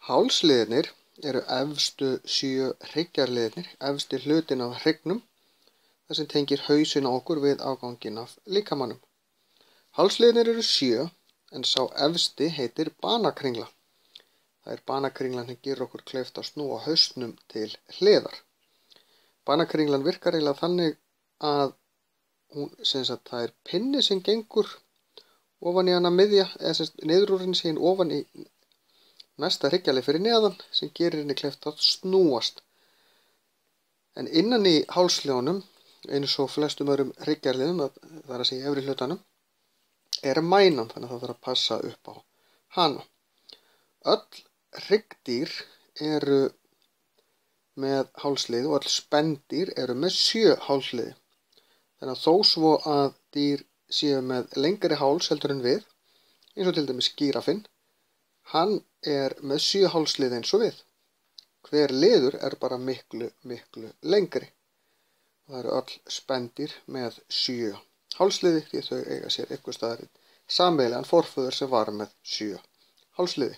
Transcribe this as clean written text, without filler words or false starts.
Hálsliðirnir eru efstu 7 hryggjarliðirnir, efsti hlutin af hryggnum, þar sem tengir hausinn á okkur við afganginn af líkamanum. Hálsliðirnir eru 7, en sá efsti heitir banakringla. Það er banakringlan sem gerir okkur kleift að snúa hausnum til hliðar. Banakringlan virkar eiginlega þannig að það er pinni sem gengur ofan í hana miðja, eða niður úr henni síðan ofan í næsta hryggjarlið fyrir neðan sem gerir henni kleift að snúast. En innan í hálsliðunum, eins og flestum öðrum hryggjarliðum, það er að segja efri hlutanum, er mænan, þannig að það þarf að passa upp á hana. Öll hryggdýr eru með hálsliði og öll spendýr eru með 7 hálsliði. Þannig að þó svo að dýr séu með lengri háls heldur en við, eins og til dæmis gíraffinn, hann er með 7 hálsliði eins og við. Hver liður er bara miklu lengri. Það eru öll spendýr með 7 hálsliði því þau eiga sér einhvers staðar sameiginlegan forföður sem var með 7 hálsliði.